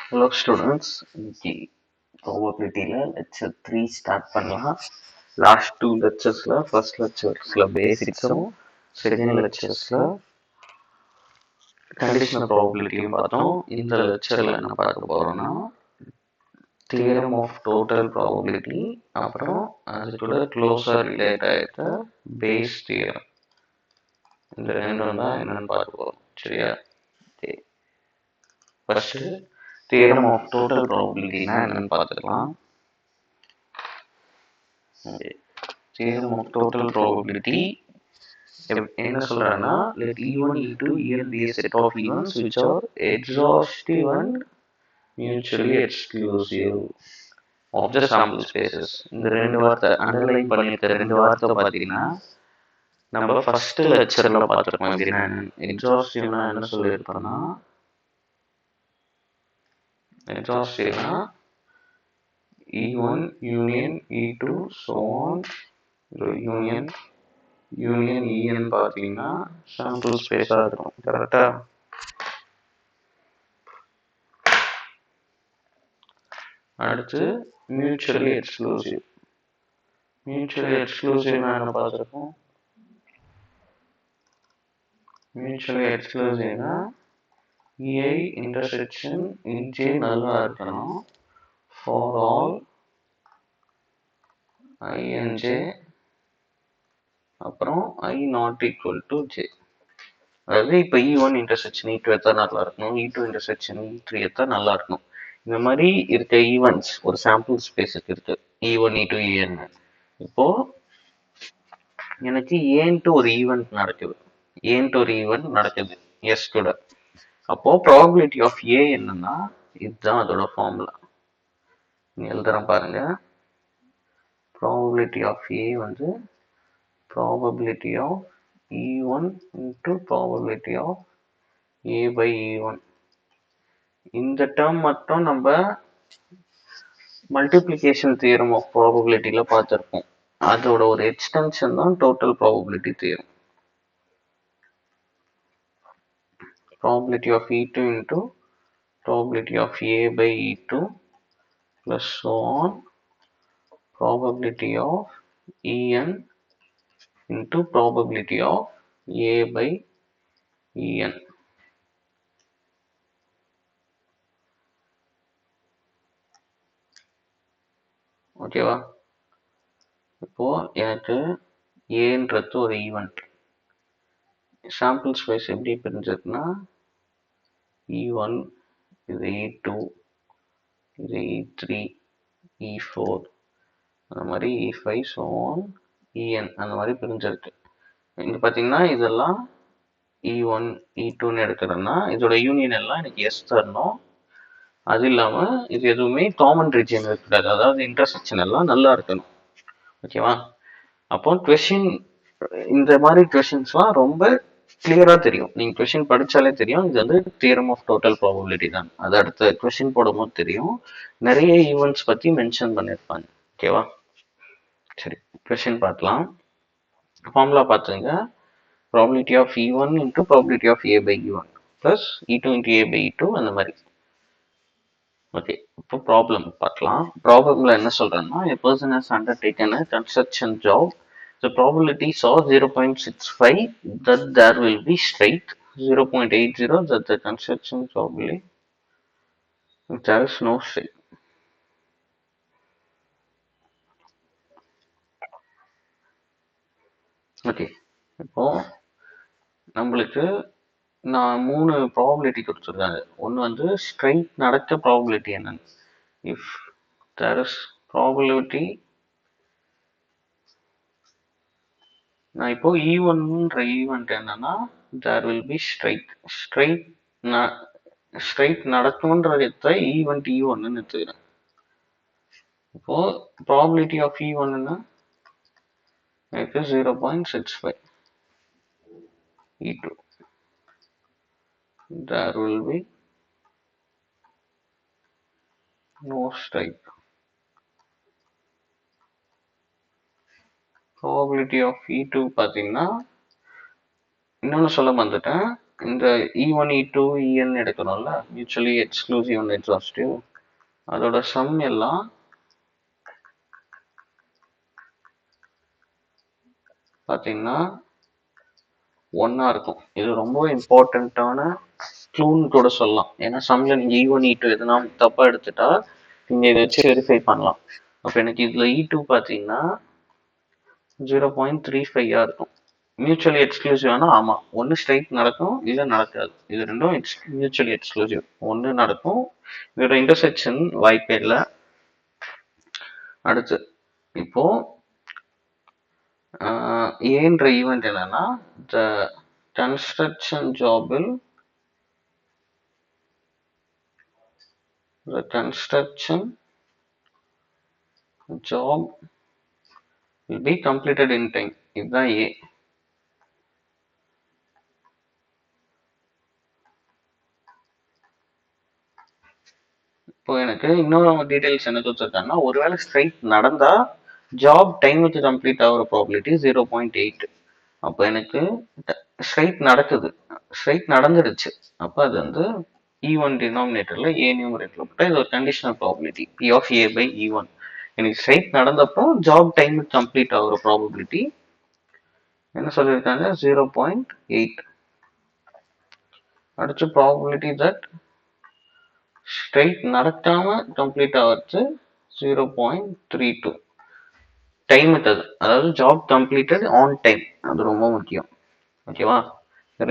Hello students, இன்னைக்கு probabilityல lecture 3 start பண்ணலாம். Last 2 லெக்சர்ஸ்ல first லெக்சர்ஸ்ல பேசிக்ஸும் second லெக்சர்ஸ்ல conditional ப்ராபபிலிட்டியும் பார்த்தோம். இந்த லெக்சர்ல என்ன பார்க்க போறோம்னா தியரம் ஆஃப் டோட்டல் ப்ராபபிலிட்டி, அப்புறம் அது கூட க்ளோஸா ரிலேட் ஆகிட்ட பேஸ் தியரம். இந்த ரெண்டும் தான் என்னன்னு பார்க்க போறோம். சரியா? ஃபர்ஸ்ட் தியரம் ஆஃப் டோட்டல் ப்ராபபிலிட்டினா என்னன்னு பார்த்துக்கலாம். தியரம் ஆஃப் டோட்டல் ப்ராபபிலிட்டி என்ன சொல்றேன்னா, let E1, E2, En be a set of events which are exhaustive and mutually exclusive of the sample spaces. இந்த ரெண்டு வார்த்தை அண்டர்லைன் பண்ணிருக்க ரெண்டு வார்த்தை பார்த்தீங்கன்னா நம்ம ஃபர்ஸ்ட் லெக்சர்ல பார்த்துருக்கோம். இது என்ன எக்ஸாஸ்டிவ்னா என்ன சொல்லியிருப்போம்னா, எக்ஸாஸ்டிவ்னா E1 union E2 so on union En பார்த்தீங்கன்னா சாம்பிள் ஸ்பேஸாக இருக்கும். கரெக்டா? அடுத்து மியூச்சுவலி எக்ஸ்க்ளூசிவ். மியூச்சுவலி எக்ஸ்க்ளூசிவ்னா என்ன பார்த்துருக்கோம்? மியூச்சுவலி எக்ஸ்க்ளூசிவ்னா EI இன்டர்செக்ஷன் EJ நல்லா இருக்கணும் ஃபார் ஆல் INJ அப்புறம் I not equal to J. அதாவது இப்போ E1 இன்டர்செக்ஷன் E2 எத்தா நல்லா இருக்கணும், E2 இன்டர்செக்ஷன் E3 எத்தா நல்லா இருக்கணும். இந்த மாதிரி இருக்க ஈவெண்ட்ஸ் ஒரு சாம்பிள் ஸ்பேஸுக்கு இருக்கு. E1 E2 En. இப்போ எனக்கு ஏன்ட்டு ஒரு ஈவெண்ட் நடக்குது எஸ் கூட. அப்போ ப்ராபபிலிட்டி ஆஃப் ஏ என்னன்னா, இதுதான் அதோட ஃபார்முலா. எழுதுறேன் பாருங்க. ப்ராபபிலிட்டி ஆஃப் ஏ வந்து probability of E1 into probability of A by E1. இந்த டேர்ம் மட்டும் நம்ம மல்டிப்ளிகேஷன் தியரம் ஆஃப் ப்ராபபிலிட்டியில பார்த்துருப்போம். அதோட ஒரு எக்ஸ்டென்ஷன் தான் total probability theorem. Probability of E2 into probability of A by E2 plus so on probability of En into probability of A by En. ஓகேவா? இப்போ எனக்கு ஏன்றது ஒரு ஈவெண்ட். சாம்பிள் ஸ்பேஸ் எப்படி பிரிஞ்சிருக்குன்னா, E1 இது E2 இது E3 E4 அந்த மாதிரி E5 so on En அந்த மாதிரி பிரிஞ்சிருக்கு. இங்க பார்த்தீங்கன்னா இதெல்லாம் E1 E2ன்னு எடுக்கிறேன்னா இதோட யூனியன் எல்லாம் எனக்கு எஸ் தரணும். அது இல்லாமல் இது எதுவுமே காமன் ரீஜியன் இருக்கக்கூடாது. அதாவது இன்டர்செக்ஷன் எல்லாம் நல்லா இருக்கணும். ஓகேவா? அப்போ கொஷின் இந்த மாதிரி கொஷின்ஸ்லாம் ரொம்ப கிளியரா தெரியும். நீங்க கொஸ்டின் படிச்சாலே தெரியும் இது வந்து தியரம் ஆஃப் டோட்டல் ப்ராபபிலிட்டி தான். அது அடுத்த கொஸ்டின் போடும்போது தெரியும். நிறைய ஈவெண்ட்ஸ் பத்தி மென்ஷன் பண்ணிருப்பாங்க. ஓகேவா? சரி, கொஸ்டின் பார்க்கலாம். ஃபார்முலா பார்த்துங்க. Probability of E1 into probability of A by E1 plus E2 into A by E2 அந்த மாதிரி. ஓகே, இப்போ ப்ராப்ளம் பார்க்கலாம். ப்ராப்ளம்ல என்ன சொல்றேன்னா, a person has undertaken a construction job. The probabilities are 0.65 that there will be straight, 0.80 that the construction job will there is no straight. Okay, இப்போ நம்மளுக்கு நான் 3 probability கொடுத்துருக்காங்க. ஒன்று வந்து ஸ்ட்ரைட் நடக்க ப்ராபபிலிட்டி என்னன்னு, இஃப் தேர் இஸ் ப்ராபபிலிட்டி, நான் இப்போ E1ன்ற ஈவெண்ட் என்னன்னா தேர் வில் பி ஸ்ட்ரைட் நடக்கும்ன்றத ஈவெண்ட் E1ன்னு எடுத்துக்கிறேன். இப்போ ப்ராபபிலிட்டி ஆஃப் E1ன்னா எனக்கு 0.65. E2 there will be no straight. Probability of E2 பார்த்தீங்கன்னா இன்னொன்று சொல்ல வந்துட்டேன். இந்த E1 E2 En எடுக்கணும்ல, மியூச்சுவலி எக்ஸ்க்ளூசிவ் அண்ட் எக்ஸாஸ்டிவ், அதோட சம் எல்லாம் பார்த்தீங்கன்னா ஒன்னா இருக்கும். இது ரொம்ப இம்பார்ட்டண்ட்டான க்ளூன்னு கூட சொல்லலாம். ஏன்னா சம்ல நீங்க E1 E2 எதுனா தப்பா எடுத்துட்டா நீங்க இதை வச்சு வெரிஃபை பண்ணலாம். அப்போ எனக்கு இதுல E2 பார்த்தீங்கன்னா 0.35 இருக்கும். மியூச்சுவலி எக்ஸ்க்ளூசிவ் ஆனா ஆமா, ஒன்று ஸ்ட்ரைட் நடக்கும் இல்லை நடக்காது. இது ரெண்டும் மியூச்சுவலி எக்ஸ்க்ளூசிவ். ஒன்று நடக்கும், இதோட இன்டர்செக்ஷன் வாய்ப்பே இல்லை. அடுத்து இப்போ ஏன்ற ஈவெண்ட் என்னன்னா, த கன்ஸ்ட்ரக்ஷன் ஜாபில் the construction job will be completed in time. இதுதான் ஏ. இப்போ எனக்கு இன்னும் டீடைல்ஸ் என்ன கொடுத்துருக்காங்கன்னா, ஒருவேளை ஸ்ட்ரைட் நடந்தா ஜாப் டைமுக்கு கம்ப்ளீட் ஆகிற ப்ராபிலிட்டி 0.8. அப்போ எனக்கு ஸ்ட்ரைட் நடக்குது, ஸ்ட்ரைட் நடந்துடுச்சு. அப்போ அது வந்து E1 டினாமினேட்டர்ல ஏ நியூமரேட்டர்ல போட்டால் இது ஒரு conditional probability P of A by E1. எனக்கு ஸ்ட்ரைட் நடந்தப்போ ஜாப் டைமுக்கு கம்ப்ளீட் ஆகிற ப்ராபபிலிட்டி என்ன சொல்லியிருக்காங்க, 0.8. அடுத்து ப்ராபபிலிட்டி தட் ஸ்ட்ரைட் நடக்காம கம்ப்ளீட் ஆகிறது 0.32. டைமுக்கு அது, அதாவது ஜாப் கம்ப்ளீட்டட் ஆன் டைம், அது ரொம்ப முக்கியம். ஓகேவா,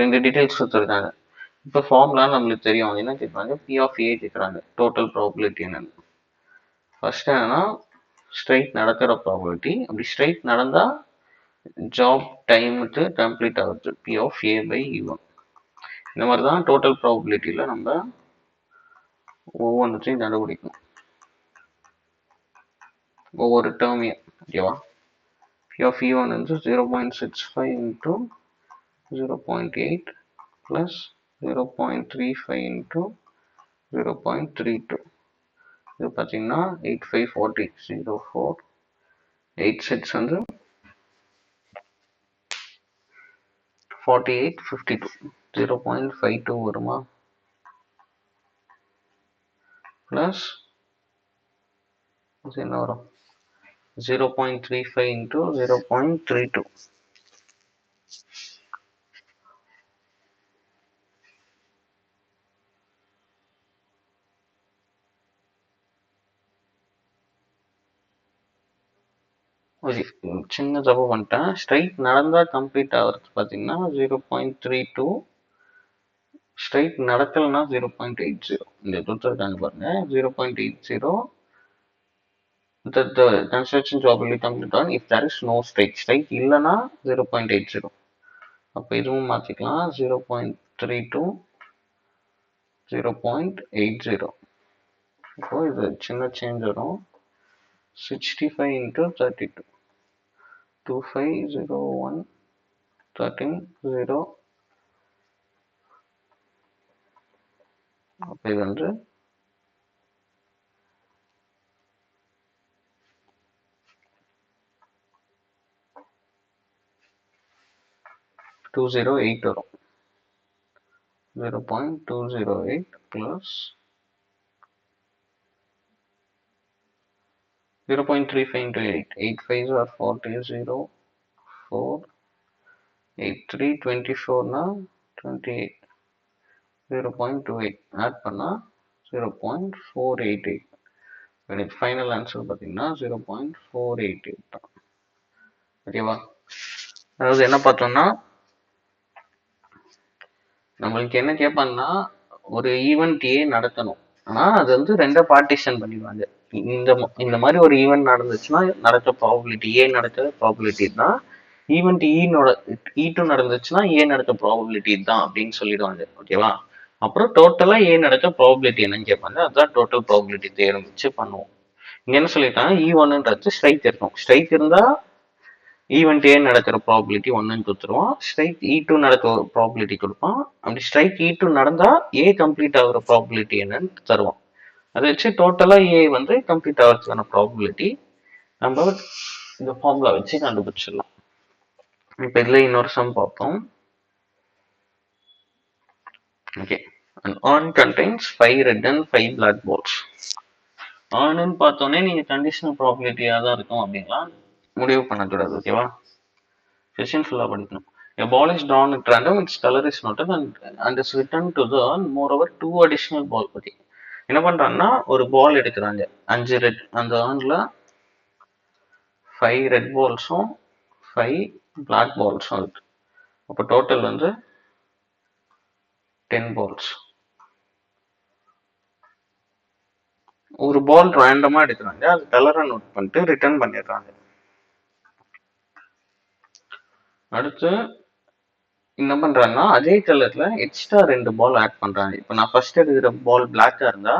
ரெண்டு டீடைல்ஸ் கொடுத்துருக்காங்க. இப்போ ஃபார்முலா நம்மளுக்கு தெரியும், என்ன கேட்குறாங்க, P of A கேட்குறாங்க, டோட்டல் ப்ராபபிலிட்டி என்னன்னு. ஃபர்ஸ்ட் என்னன்னா ஸ்ட்ரைட் நடக்கிற ப்ராபபிலிட்டி, அப்படி ஸ்ட்ரைட் நடந்தா ஜாப் டைமுக்கு கம்ப்ளீட் ஆகுது P of A by E1. இந்த மாதிரி தான் டோட்டல் ப்ராபபிலிட்டியில் நம்ம ஒவ்வொன்றையும் கண்டுபிடிக்கும், ஒவ்வொரு டேர்மையும். ஓகேவா, P of E1 வந்து 0.65 into 0.8 plus 0.35 into 0.32. இது பார்த்தீங்கன்னா 8540 04 86 வந்து 4852 0.52 வருமா, பிளஸ் என்ன வரும் 0.35 into 0.32. சின்ன தப்பு பண்ணிட்டேன். ஸ்ட்ரைட் நடந்தா கம்ப்ளீட் ஆகிறது பார்த்தீங்கன்னா 0.32, ஸ்ட்ரைட் நடக்கலைன்னா 0.80. இந்த கொடுத்துருக்காங்க பாருங்க, 0.80 that the construction job will be completed on if there is no straight. Straight இல்லைன்னா 0.80. அப்போ இதுவும் மாற்றிக்கலாம், 0.32 0.80. இப்போ இது சின்ன சேஞ்ச் வரும், 65 into 32 2501 13 0. அப்போ இது வந்து 208 வரும். 0.208 plus 0.35 into 8. 8 5s are 40, 0 4 8 3 24 னா 28. 0.28 ஆட் பண்ணா 0.488. எனக்கு ஃபைனல் ஆன்சர் பார்த்தீங்கன்னா 0.488 தான். ஓகேவா, அதாவது என்ன பார்த்தோம்னா, நம்மளுக்கு என்ன கேட்பாங்கன்னா, ஒரு ஈவெண்ட் ஏ நடத்தணும், ஆனால் அது வந்து ரெண்டா பார்ட்டிஷன் பண்ணிடுவாங்க. இந்த மாதிரி ஒரு ஈவெண்ட் நடந்துச்சுன்னா நடக்க ப்ராபபிலிட்டி ஏ நடக்கிற ப்ராபபிலிட்டி தான், ஈவெண்ட் E2 நடந்துச்சுன்னா ஏ நடக்க ப்ராபபிலிட்டி தான் அப்படின்னு சொல்லிடுவாங்க. ஓகேவா, அப்புறம் டோட்டலா ஏ நடக்க ப்ராபபிலிட்டி என்னன்னு கேட்பாங்க, அதுதான் டோட்டல் ப்ராபபிலிட்டி தேர்வு வச்சு பண்ணுவோம். இங்க என்ன சொல்லிட்டாங்க, E1ன்றது ஸ்ட்ரைக் இருக்கும், ஸ்ட்ரைக் இருந்தா ஈவெண்ட் ஏ நடக்கிற ப்ராபபிலிட்டி 1ன்னு கொடுத்துருவோம், ஸ்ட்ரைக் E2 நடக்கிற ப்ராபபிலிட்டி கொடுப்போம். அப்படி ஸ்ட்ரைக் E2 நடந்தா ஏ கம்ப்ளீட் ஆகுற ப்ராபபிலிட்டி என்னன்னு தருவோம். அதை வச்சு டோட்டலா ஏ வந்து கம்ப்ளீட் ஆகிறதுக்கான ப்ராபபிலிட்டி நம்ம இந்த ஃபார்முலா வச்சு கண்டுபிடிச்சிடலாம். இப்போ இதுல இன்னொரு சம் பார்ப்போம். Okay, an urn contains 5 red and 5 black balls. urn பார்த்தோன்னே நீங்க கண்டிஷனல் ப்ராபபிலிட்டியா தான் இருக்கும் அப்படின்லாம் முடிவு பண்ணக்கூடாது. ஓகேவா, செஷன் ஃபுல்லா படிக்கணும். A ball is drawn at random, its color is noted and is returned to the urn. Moreover, 2 additional ball பத்தி என்ன பண்றாங்கன்னா, ஒரு பால் எடுக்கிறாங்க 5 ரெட், அந்த urnல 5 ரெட் பால்ஸும் 5 பிளாக் பால்ஸும் இருக்கு. அப்போ டோட்டல் வந்து 10 பால்ஸ். ஒரு பால் ரேண்டமா எடுக்கிறாங்க, அது கலரை நோட் பண்ணிட்டு ரிட்டர்ன் பண்ணிடுறாங்க. அடுத்து என்ன பண்றாங்கன்னா, அதே கலர்ல எக்ஸ்ட்ரா 2 பால் ஆட் பண்றாங்க. இப்போ நான் ஃபர்ஸ்ட் எடுக்கிற பால் பிளாக்கா இருந்தா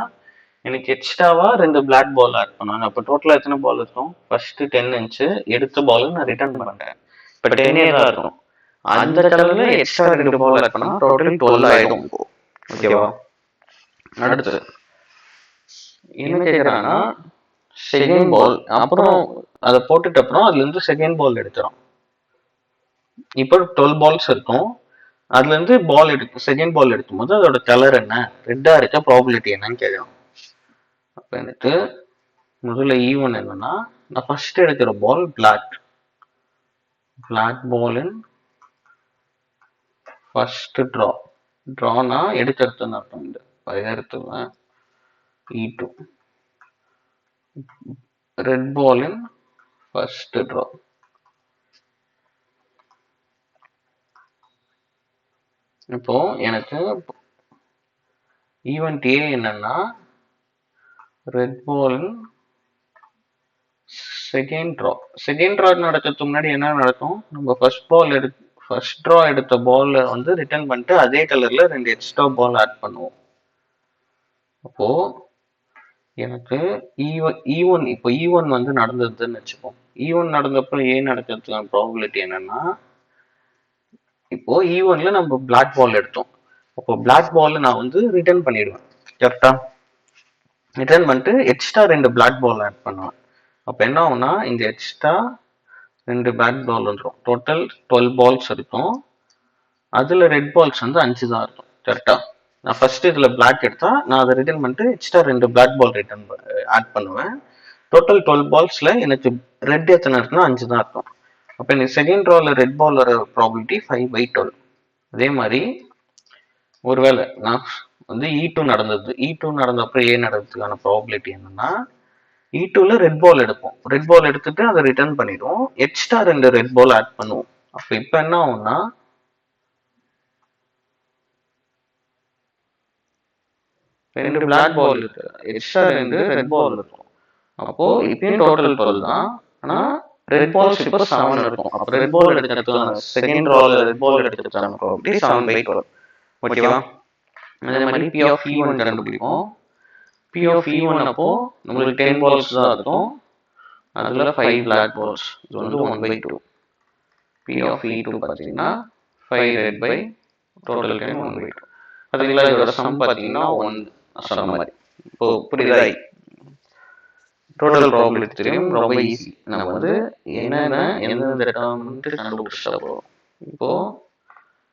எனக்கு எக்ஸ்ட்ராவா 2 பிளாக் பால் ஆட் பண்ணாங்க. அப்போ டோட்டலா எத்தனை பால் இருக்கும்? ஃபர்ஸ்ட் 10 இருந்துச்சு, எடுத்த பால் நான் ரிட்டர்ன் பண்றேன். இப்போ 10 தான் இருக்கும். அந்த கலர்ல எக்ஸ்ட்ரா 2 பால் ஆட் பண்ணா டோட்டல் 12 ஆயிடும். ஓகேவா, அடுத்து என்ன கேக்குறாங்கன்னா, செகண்ட் பால் அப்புறம் அதை போட்டுட்டு அப்புறம் அதுல இருந்து செகண்ட் பால் எடுத்துரும். இப்போ 12 பால்ஸ் இருக்கும், அதுல இருந்து பால் எடுக்கும். செகண்ட் பால் எடுக்கும் போது அதோட கலர் என்ன, ரெட்டா இருக்க ப்ராபபிலிட்டி என்னன்னு கேட்கணும். அப்ப எனக்கு முதல்ல ஈவன் என்னன்னா, நான் ஃபர்ஸ்ட் எடுக்கிற பால் பிளாக் பால் இன் ஃபர்ஸ்ட் ட்ரானா எடுக்கிறதுன்னு அர்த்தம். இந்த எடுத்துவேன் E2 red ball in first draw. இப்போ எனக்கு ஈவெண்ட் ஏ என்னன்னா, red ball in second draw நடக்கிறதுக்கு முன்னாடி என்ன நடக்கும், நம்ம ஃபர்ஸ்ட் ட்ரா எடுத்த பால் வந்து ரிட்டர்ன் பண்ணிட்டு அதே கலர்ல 2 எக்ஸ்ட்ரா பால் ஆட் பண்ணுவோம். அப்போ எனக்கு ஈவன் இப்போ ஈவன் வந்து நடந்ததுன்னு வச்சுப்போம். ஈவன் நடந்தப்போ ஏ நடக்கிறதுக்கான ப்ராபபிலிட்டி என்னன்னா, இப்போ ஈவன்ல நம்ம பிளாக் பால் எடுத்தோம். அப்போ பிளாக் பால் நான் வந்து ரிட்டர்ன் பண்ணிடுவேன். கரெக்டா, ரிட்டர்ன் பண்ணிட்டு எக்ஸ்ட்ரா 2 பிளாக் பால் ஆட் பண்ணுவேன். அப்போ என்ன ஆகும்னா, இந்த எக்ஸ்ட்ரா 2 பிளாக் பால் வந்துடும். டோட்டல் 12 பால்ஸ் இருக்கும். அதுல ரெட் பால்ஸ் வந்து 5 தான் இருக்கும். கரெக்டா, நான் ஃபர்ஸ்ட் இதுல பிளாக் எடுத்தா நான் அதை ரிட்டர்ன் பண்ணிட்டு extra 2 black ball return add பண்ணுவேன். டோட்டல் 12 பால்ஸ்ல எனக்கு ரெட் எத்தனை இருக்குன்னா 5 தான் இருக்கும். அப்போ எனக்கு செகண்ட் ரோல ரெட் பால் வர ப்ராபபிலிட்டி 5/12. அதே மாதிரி ஒருவேளை நான் வந்து E2 நடந்தது, E2 நடந்தப்ப ஏ நடந்ததுக்கான ப்ராபபிலிட்டி என்னன்னா, E2ல ரெட் பால் எடுப்போம். ரெட் பால் எடுத்துட்டு அதை ரிட்டர்ன் பண்ணிடுவோம், எக்ஸ்ட்ரா 2 ரெட் பால் ஆட் பண்ணுவோம். அப்ப இப்ப என்ன ஆகும்னா, 2 பிளாக் பால் இருக்கு, எக்ஸ்ட்ரா 2 ரெட் பால் இருக்கும். அப்போ இப்பயும் டோட்டல் 12 தான். ஆனா ரெட் பால்ஸ் இப்போ 7 இருக்கும். அப்போ ரெட் பால் எடுக்கிறதுக்கான செகண்ட் ரோல ரெட் பால் எடுக்கிறதுக்கான ப்ராபபிலிட்டி 7/12. ஓகேவா, அதே மாதிரி P of E1 கண்டுபிடிப்போம். P of E1 அப்போ நம்மளுக்கு 10 பால்ஸ் தான் இருக்கும், அதுல 5 பிளாக் பால்ஸ், இது வந்து 1/2. P of E2 பார்த்தீங்கன்னா 5 ரெட் பை டோட்டல் 10 1/2. அதுல இதோட சம் பார்த்தீங்கன்னா 1 சொன்ன மாதிரி. இப்போ புரியுதா, டோட்டல் ப்ராபபிலிட்டி தெரியும், ரொம்ப ஈஸி. நம்ம வந்து என்னென்ன எந்தெந்த டேர்ம்ட்டு கண்டுபிடிச்சா போதும். இப்போ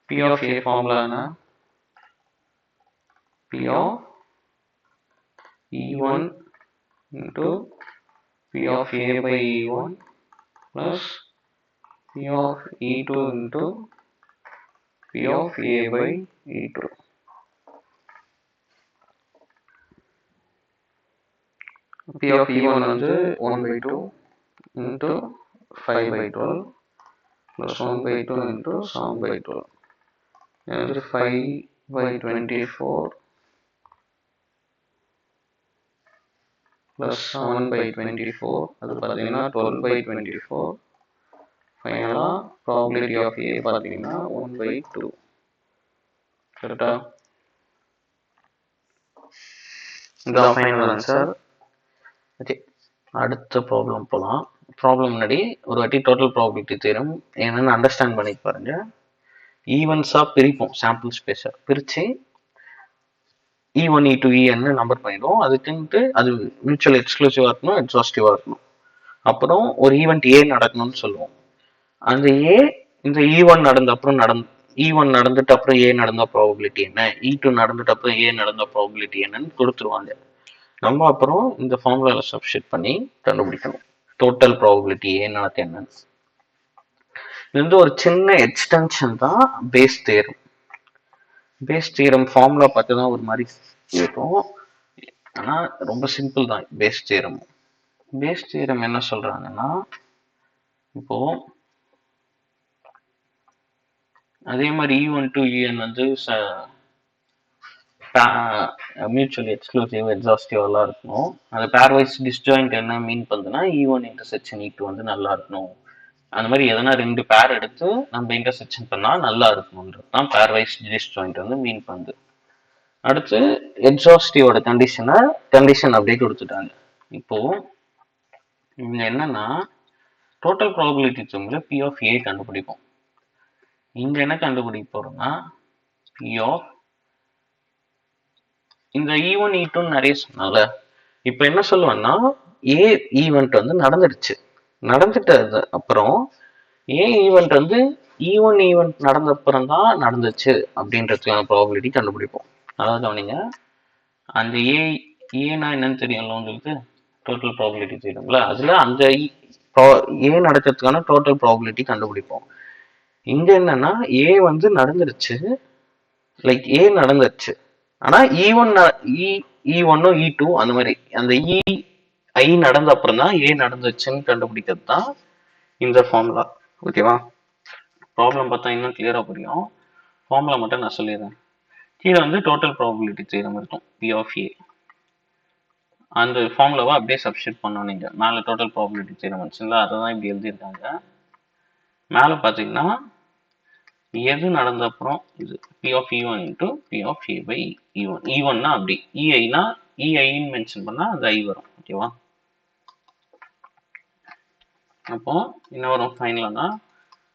P of A ஃபார்முலானா P of E1 into P of A by E1 plus P of E2 into P of A by E2. P of E1 வந்து 1/2 into 5/12 plus 1/2 into 7/12. இது 5/24 plus 7/24, அது பார்த்தீங்கன்னா 12/24. ஃபைனலா ப்ராபபிலிட்டி ஆஃப் A பார்த்தீங்கன்னா 1/2. கரெக்டா, இதுதான் final answer. Okay, அடுத்த problem போகலாம். ப்ராப்ளம் முன்னாடி ஒரு வாட்டி டோட்டல் ப்ராபபிலிட்டி தேரும் என்னன்னு அண்டர்ஸ்டாண்ட் பண்ணி பாருங்க. ஈவன்ஸாக பிரிப்போம், சாம்பிள் ஸ்பேஸை பிரித்து E1 E2 EN நம்பர் பண்ணிடுவோம். அதுக்குன்ட்டு அது மியூச்சுவல் எக்ஸ்க்ளூசிவாக இருக்கணும், எக்ஸாஸ்டிவாக இருக்கணும். அப்புறம் ஒரு ஈவெண்ட் ஏ நடக்கணும்னு சொல்லுவோம். அந்த ஏ இந்த E1 நடந்த அப்புறம் E1 நடந்துட்டு அப்புறம் A நடந்த ப்ராபபிலிட்டி என்ன, E2 நடந்துட்டு அப்புறம் A நடந்த ப்ராபபிலிட்டி என்னன்னு கொடுத்துருவாங்க. நம்ம அப்புறம் இந்த ஃபார்முலாவில் சப்ஸ்டிட் பண்ணி கண்டுபிடிக்கணும் டோட்டல் ப்ராபபிலிட்டி A நடக்க என்னன்னு. இது வந்து ஒரு சின்ன எக்ஸ்டென்ஷன் தான் base theorem. Base theorem formula பார்த்து தான் ஒரு மாதிரி இருக்கும், ஆனால் ரொம்ப சிம்பிள் தான் பேஸ் தியரம். பேஸ் தியரம் என்ன சொல்றாங்கன்னா, இப்போ அதே மாதிரி E1 to En வந்து மியூச்சுவலி எக்ஸ்க்ளூசிவ் எக்ஸாஸ்டிவெல்லாம் இருக்கணும். அந்த பேர்வைஸ் டிஸ்ஜாயிண்ட் என்ன மீன் பண்ணுதுன்னா E1 இன்டர்செக்ஷன் E2 வந்து நல்லா இருக்கணும். அந்த மாதிரி எதனா ரெண்டு பேர் எடுத்து நம்ம இன்டர்செக்ஷன் பண்ணா நல்லா இருக்கணும்ன்றது தான் பேர்வைஸ் டிஸ்ஜாயிண்ட் வந்து மீன் பண்ணுது. அடுத்து எக்ஸாஸ்டிவோட கண்டிஷன் அப்படியே கொடுத்துட்டாங்க. இப்போ இங்க என்னன்னா டோட்டல் ப்ராபபிலிட்டி டேர்ம்ல P of A கண்டுபிடிப்போம். இங்க என்ன கண்டுபிடிக்க போறோம்னா P of இந்த E1 E2 நிறைய சொன்னால, இப்ப என்ன சொல்லுவேன்னா A ஈவெண்ட் வந்து நடந்துட்டது அப்புறம் A ஈவெண்ட் வந்து E1 ஈவெண்ட் நடந்த அப்புறம் தான் நடந்துச்சு அப்படின்றதுக்கான ப்ராபபிலிட்டி கண்டுபிடிப்போம். அதாவது கவனிங்க, அந்த ஏனா என்னன்னு தெரியும்ல உங்களுக்கு, டோட்டல் ப்ராபபிலிட்டி தெரியும்ல, அதுல அந்த A நடக்கிறதுக்கான டோட்டல் ப்ராபபிலிட்டி கண்டுபிடிப்போம். இங்க என்னன்னா A வந்து நடந்துருச்சு, லைக் A நடந்துருச்சு, ஆனா E1 E1 E2 அந்த மாதிரி அந்த I நடந்த அப்புறம் தான் A நடந்துச்சுன்னு கண்டுபிடிக்கிறது தான் இந்த ஃபார்முலா. ஓகேவா? ப்ராப்ளம் பார்த்தா இன்னும் கிளியரா புரியும். ஃபார்முலா மட்டும் நான் சொல்லிடுறேன். கீழே வந்து டோட்டல் ப்ராபபிலிட்டி தியரம் இருக்கும் P of A. அந்த ஃபார்முலாவை அப்படியே சப்ஸ்டிட் பண்ணணும் நீங்க. மேலே டோட்டல் ப்ராபபிலிட்டி தியரம் வந்துச்சுங்களா, அதை தான் இப்படி எழுதியிருக்காங்க. மேலே பார்த்தீங்கன்னா எது நடந்த அப்புறம் இது P of E1 into P of A by E1. E1னா அப்படி, EIனா EIன்னு மென்ஷன் பண்ணா அந்த I வரும். ஓகேவா? அப்போ என்ன வரும் ஃபைனலானா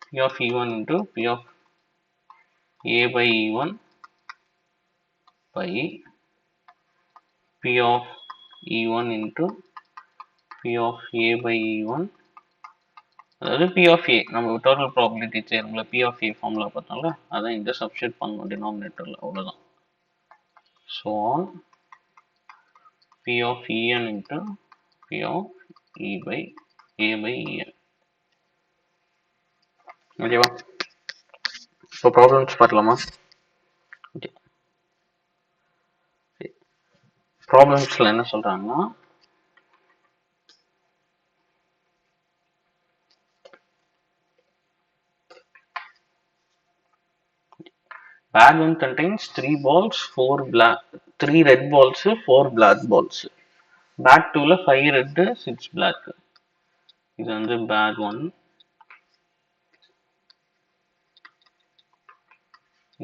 P of E1 into P of A by E1 by P of E1 into P of A by E1, அதாவது P of A நம்ம டோட்டல் ப்ராபபிலிட்டி தேர்வுல P of A ஃபார்முலா பார்த்தோம்ல, அதான் இங்க சப்ஸ்டிட் பண்ணணும் டினாமினேட்டர்ல, அவ்வளவுதான். So on P of En into P of E by A by En. ஓகேவா? இப்போ ப்ராப்ளம்ஸ் பார்க்கலாமா? ஓகே, ப்ராப்ளம்ஸ்ல என்ன சொல்றாங்கன்னா, bag 1 contains 3 balls, 3 red balls, 4 black balls. Bag 2ல 5 red, 6 black. இது வந்து bag 1,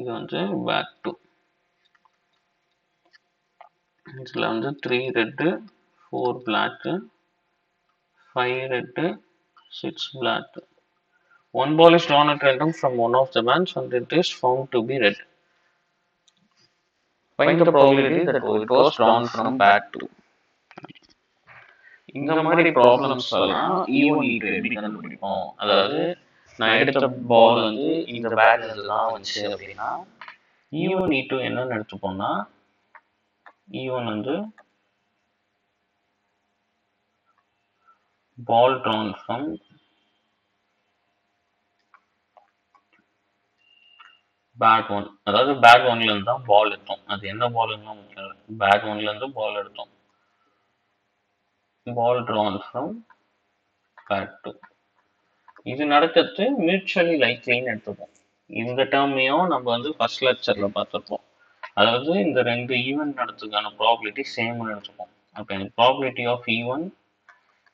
இது வந்து bag 2. இதுல வந்து 3 red, 4 black, 5 red, 6 black. One ball is drawn at random from one of the bags and it is found to be red. Find the probability that it was drawn from bag 2. இந்த மாதிரி problems எல்லாம் E1 E2 எப்படி கண்டுபிடிப்போம்? அதாவது நான் எடுத்த பால் வந்து இந்த பேக்ல இருந்து தான் வந்துச்சு அப்படின்னா E1 E2 என்னன்னு எடுத்துப்போம்னா, E1 வந்து பால் drawn from பேக் 1, அதாவது பேக் 1ல இருந்து தான் பால் எடுத்தோம். அது என்ன பால்னா முக்கியம் இல்லை, பேக் 1ல இருந்து பால் எடுத்தோம். பால் drawn from பேக் 2. இது நடக்கிறது மியூச்சுவலி லைக்லின்னு எடுத்துப்போம். இந்த டேர்மையும் நம்ம வந்து ஃபர்ஸ்ட் லெக்சர்ல பார்த்துருப்போம். அதாவது இந்த ரெண்டு ஈவெண்ட் நடத்துக்கான ப்ராபபிலிட்டி சேம்னு எடுத்துப்போம். அப்போ எனக்கு probability of E1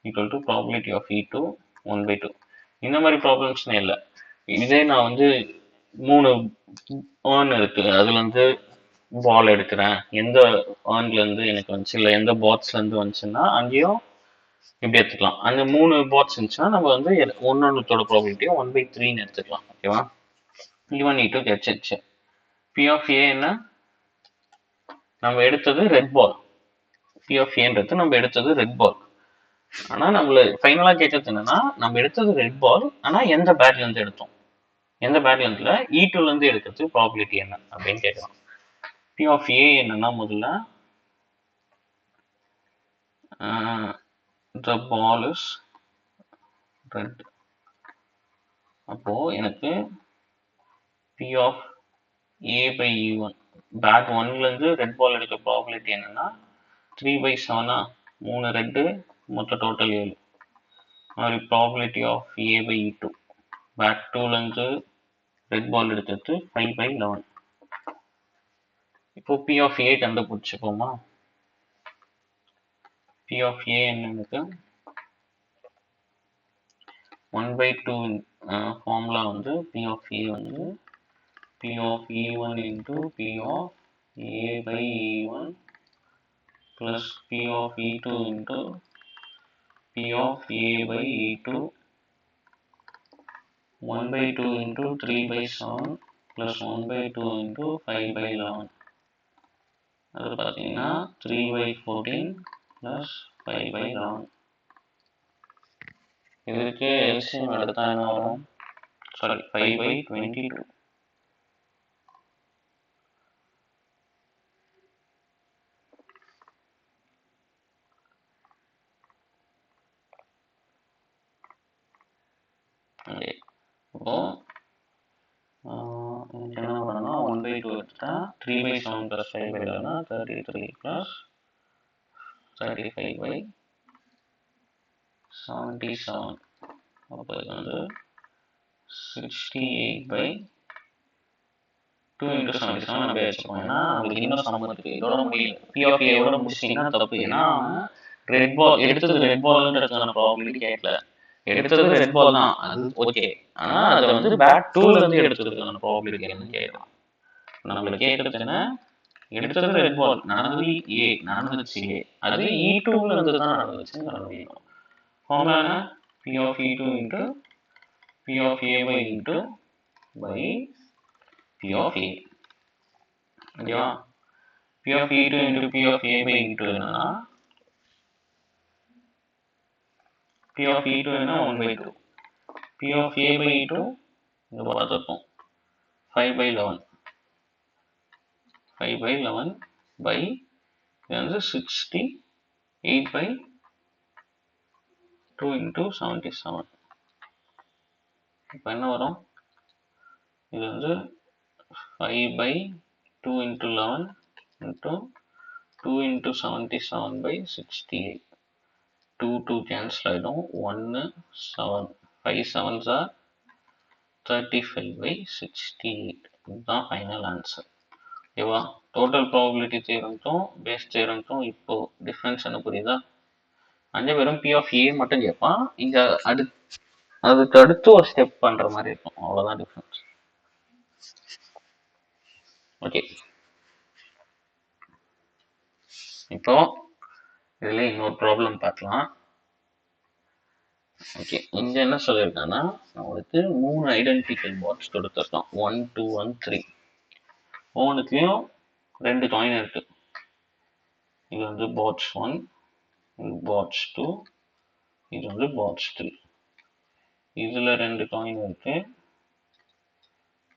equal to probability of E2 1/2. இந்த மாதிரி ப்ராப்ளம்ஸ்னு இல்லை. இதே நான் வந்து 3 ஏர்ன் இருக்கு, அதுல இருந்து பால் எடுக்கிறேன், எந்த ஏர்ன்ல இருந்து எனக்கு வந்துச்சு இல்லை எந்த பாட்ஸ்ல இருந்து வந்துச்சுன்னா அங்கேயும் இப்படி எடுத்துக்கலாம். அந்த 3 பாட்ஸ் இருந்துச்சுன்னா நம்ம வந்து ஒன்னொன்னத்தோட ப்ராபபிலிட்டியும் 1/3ன்னு எடுத்துக்கலாம். ஓகேவா? E1 E2 கிடைச்சிருச்சு. P of A என்ன, நம்ம எடுத்தது ரெட் பால். P of Aன்றது நம்ம எடுத்தது ரெட் பால். ஆனா நம்மள ஃபைனலா கேட்டது என்னன்னா, நம்ம எடுத்தது ரெட் பால், ஆனா எந்த பேட்ல இருந்து எடுத்தோம்? எந்த பேட் லென்த்ல E2ல இருந்து எடுக்கிறது ப்ராபபிலிட்டி என்ன அப்படின்னு கேட்கலாம். P of A என்னன்னா முதல்ல the ball is red. அப்போ எனக்கு P of A by E1 bag 1ல இருந்து ரெட் பால் எடுக்க ப்ராபபிலிட்டி என்னன்னா 3/7 3 ரெட்டு மொத்த டோட்டல் 7. மாதிரி probability of A by E2 bag 2ல இருந்து ரெட் பால் எடுக்கிறது 5/11. இப்போ P of A கண்டுபிடிச்சுப்போமா. P of A என்னன்னு 1/2 ஃபார்முலா வந்து P of A வந்து P of E1 into P of A by E1 plus P of E2 into P of A by E2 1/2 into 3/7 plus 1/2 into 5/11. அது பார்த்தீங்கன்னா 3/14 plus 5/11. இதுக்கு LCM எடுத்தா என்ன வரும்? Sorry 5/22. இப்போ என்ன பண்ணணும்னா 1/2 எடுத்துட்டா 3/7 plus 5/11 33 plus 35/77. அப்போ இது வந்து 68/2 into 77 அப்படியே வச்சுக்கோங்க. ஏன்னா உங்களுக்கு இன்னும் சம் இருக்கு, இதோட முடியல. P of A யோட முடிச்சிட்டிங்கன்னா தப்பு. ஏன்னா ரெட் பால் எடுத்தது ரெட் பால்ன்றதுக்கான ப்ராபபிலிட்டி கேட்கல. எடுத்தது ரெட் பால் தான், அது ஓகே. ஆனா அதை வந்து பேட் 2ல இருந்து எடுத்ததுக்கான ப்ராபபிலிட்டி என்னன்னு கேட்கலாம். நம்மளுக்கு கேட்கறது என்ன, எடுத்தது ரெட் பால், நடந்தது A, நடந்துச்சு A, அது E2ல இருந்து தான் நடந்துச்சுன்னு கண்டுபிடிக்கணும். ஃபார்முலா என்ன? P of E2 into P of A by E2 by P of A. ஓகேவா? P of E2 into P of A by E2 என்னன்னா P of E2 என்ன 1/2. P of A by E2 இங்க பார்த்துருக்கோம் 5/11. 5/11 by இது வந்து 68/2 into 77. இப்போ என்ன வரும்? இது வந்து 5/2 into 11 into 2 into 77/68. 2 cancel ஆகிடும். 1 7 5 7s are 35/68. இதுதான் ஃபைனல் ஆன்சர். ஓகேவா? டோட்டல் ப்ராபபிலிட்டி தியரம்ஸும் பேஸ் தியரம்ஸும் இப்போ டிஃப்ரென்ஸ் என்ன புரியுதா? அங்கே வெறும் P of A மட்டும் கேட்பான், இங்கே அதுக்கு அடுத்து ஒரு ஸ்டெப் பண்ணுற மாதிரி இருக்கும். அவ்வளோதான் டிஃப்ரென்ஸ். ஓகே, இப்போ இதில் இன்னொரு ப்ராப்ளம் பார்க்கலாம். ஓகே, இங்கே என்ன சொல்லியிருக்காங்கன்னா நம்மளுக்கு 3 ஐடென்டிக்கல் பாட்ஸ் கொடுத்துருக்கோம். 1 2 1 3. ஒவ்வொன்றுத்தையும் 2 காயின் இருக்கு. இது வந்து பாட்ஸ் 1, இது பாட்ஸ் 2, இது வந்து பாட்ஸ் 3. இதில் 2 காயின் இருக்கு,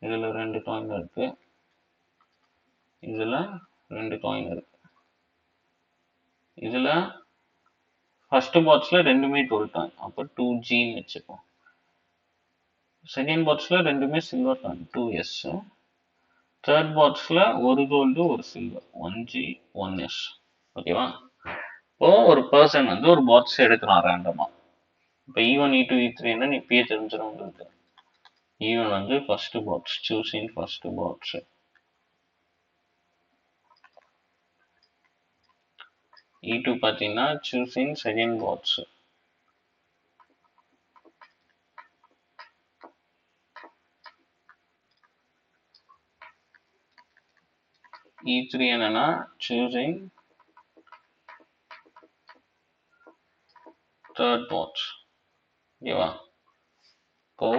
இதில் 2 காயின் இருக்கு, இதில் 2 காயின் இருக்கு. இதில் ஃபர்ஸ்ட் பாட்ஸில் ரெண்டுமே கோல்ட் காயின், அப்போ 2Gன்னு வச்சுப்போம். செகண்ட் பாட்ஸில் ரெண்டுமே சில்வர் காயின் 2S. தேர்ட் பாட்ஸில் ஒரு கோல்டு ஒரு சில்வர் 1G 1S. ஓகேவா? இப்போ ஒரு பர்சன் வந்து ஒரு பாட்ஸ் எடுக்கிறான் ரேண்டமா. இப்போ E1 E2 E3 என்ன இப்பயே தெரிஞ்சிடும் உங்களுக்கு. E1 வந்து first pots, choosing first pots. E2 பார்த்தீங்கன்னா சூஸிங் செகண்ட் பாட்ஸ். E3 என்னன்னா சூஸிங் தேர்ட் பாட்ஸ். ஓகேவா? இப்போ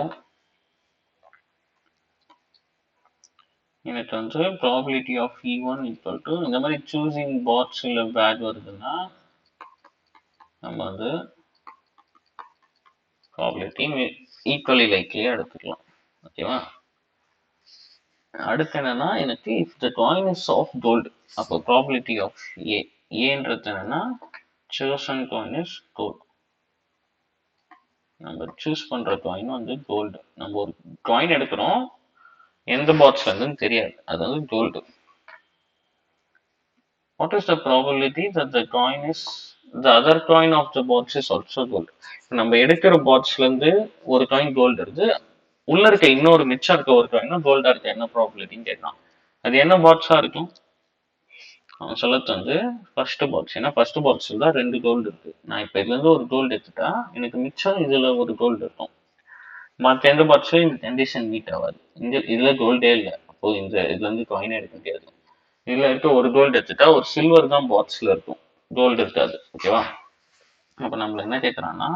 எனக்கு வந்து probability of E1 equal to இந்த மாதிரி சூஸிங் பாட்ஸ் இல்லை பேட் வருதுன்னா நம்ம வந்து ப்ராபபிலிட்டி ஈக்குவலி லைக்லியாக எடுத்துக்கலாம். ஓகேவா? அடுத்து என்னன்னா எனக்கு if the coin is of gold, அப்போ ப்ராபபிலிட்டி ஆஃப் ஏன்றது என்னன்னா chosen காயின் இஸ் கோல்டு. நம்ம சூஸ் பண்ற காயின் வந்து கோல்டு. நம்ம ஒரு காயின் எடுக்கிறோம், எந்த பாக்ஸ்ல இருந்துன்னு தெரியாது, அது வந்து gold. What is the probability that the other coin of the box is also gold? நம்ம எடுக்கிற பாக்ஸ்ல இருந்து ஒரு காயின் கோல்டு இருக்கு, உள்ள இருக்க இன்னொரு மிச்சம் இருக்க ஒரு காயின் கோல்டா இருக்க, என்ன ப்ராபபிலிட்டின்னு கேட்கலாம். அது என்ன பாக்ஸா இருக்கும்? அவன் சொல்லது வந்து ஃபர்ஸ்ட் பாக்ஸ். ஏன்னா ஃபர்ஸ்ட் பாக்ஸ்ல தான் 2 கோல்டு இருக்கு. நான் இப்ப இதுல இருந்து ஒரு கோல்டு எடுத்துட்டா எனக்கு மிச்சம் இதுல ஒரு கோல்டு இருக்கும். மற்ற எந்த பாக்ஸ்லயும் இந்த கண்டிஷன் மீட் ஆகாது. இதுல கோல்டே இல்லை, அப்போ இந்த இதுல இருந்து காயினே எடுக்க முடியாது. இதுல இருக்க ஒரு கோல்டு எடுத்துட்டா ஒரு சில்வர் தான் பாக்ஸ்ல இருக்கும், கோல்டு இருக்காது. ஓகேவா? அப்ப நம்மள என்ன கேட்கறான்னா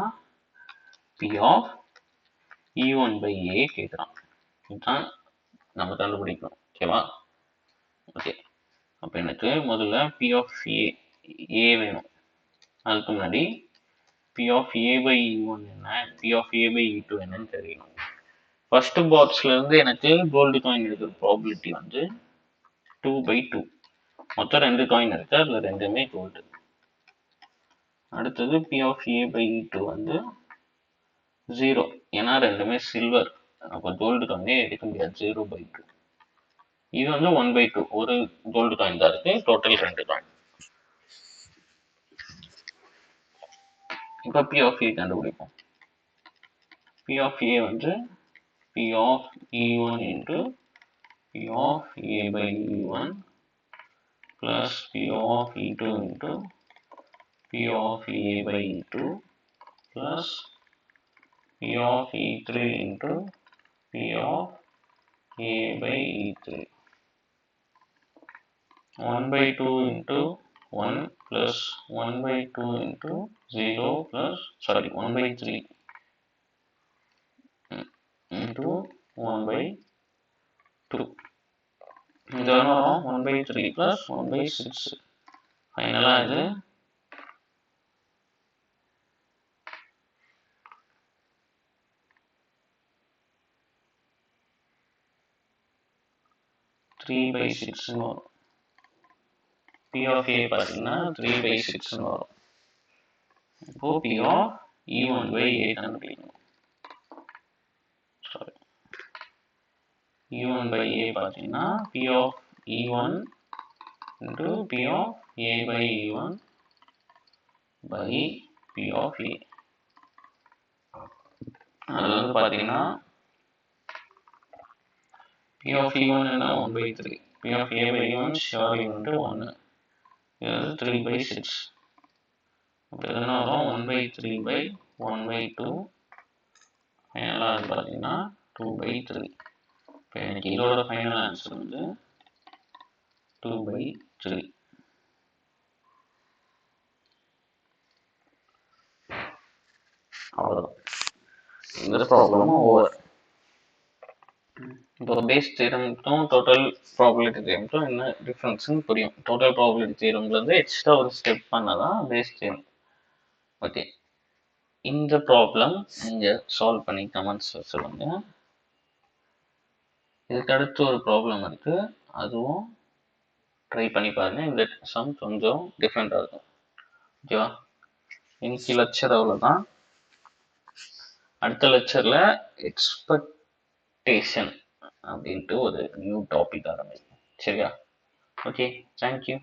P of E1 by A கேட்கறான். இதுதான் நம்ம கண்டுபிடிக்கணும். ஓகேவா? ஓகே, அப்ப எனக்கு முதல்ல பி ஆஃப் ஏ வேணும். அதுக்கு முன்னாடி B of A by E1 என்ன, B of A by E2 என்னன்னு தெரியணும். ஃபர்ஸ்ட் பாக்ஸ்ல இருந்து எனக்கு கோல்டு காயின் எடுக்கிற ப்ராபிலிட்டி வந்து 2/2. மொத்தம் 2 காயின் இருக்கு, அதுல ரெண்டுமே கோல்டு. அடுத்தது B of A by E2 வந்து 0, ஏன்னா ரெண்டுமே சில்வர், அப்போ கோல்டு காயினே எடுக்க முடியாது. 0/2. இது வந்து 1/2, ஒரு கோல்டு காயின் தான் இருக்கு, டோட்டல் 2 காயின். இப்போ பி ஆஃப் ஏ கண்டுபிடிப்போம். பி ஆஃப் ஏ வந்து P of E1 into P of A by E1 plus P of E2 into P of A by E2 plus P of E3 into P of A by E3. 1/2 into 1 plus 1/2 into 0 plus, sorry, 1/3 into 1/2. இது வரும் 1/3 plus 1/6. ஃபைனலா இது 3/6 வரும். P of A பார்த்தீங்கன்னா 3/6 வரும். இப்போ P of E1 by A கண்டுபிடிக்கணும். Sorry, E1 by A பார்த்தீங்கன்னா P of E1 into P of A by E1 by P of A. அது வந்து பார்த்தீங்கன்னா P of E1 என்ன 1/3, P of A by E1 surely வந்து 1, இது 3/6. அப்போ எதுனா வரும் 1/3 by 1/2, ஃபைனலாக அது பார்த்தீங்கன்னா 2/3. இப்போ எனக்கு இதோட ஃபைனல் ஆன்சர் வந்து 2/3. அவ்வளோதான், இந்த ப்ராப்ளமும் ஓவர். இப்போ பேஸ் தியரம்க்கும் டோட்டல் ப்ராபபிலிட்டி தியரம்க்கும் என்ன டிஃப்ரென்ஸ்னு புரியும். டோட்டல் ப்ராபபிலிட்டி தியரம்லேருந்து எக்ஸ்ட்ரா ஒரு ஸ்டெப் பண்ணதான் பேஸ் தியரம். ஓகே, இந்த ப்ராப்ளம் நீங்கள் சால்வ் பண்ணி கமெண்ட்ஸில் சொல்லுங்க. இதுக்கு அடுத்து ஒரு ப்ராப்ளம் இருக்கு, அதுவும் ட்ரை பண்ணி பாருங்க. இந்த சம் கொஞ்சம் டிஃப்ரெண்டாக இருக்கும். ஓகேவா? இன்னைக்கு லெக்சர் அவ்வளோதான். அடுத்த லெக்சரில் எக்ஸ்பெக்டேஷன் அப்படின்ட்டு ஒரு நியூ டாபிக் ஆரம்பிக்கும். சரியா? Okay, thank you.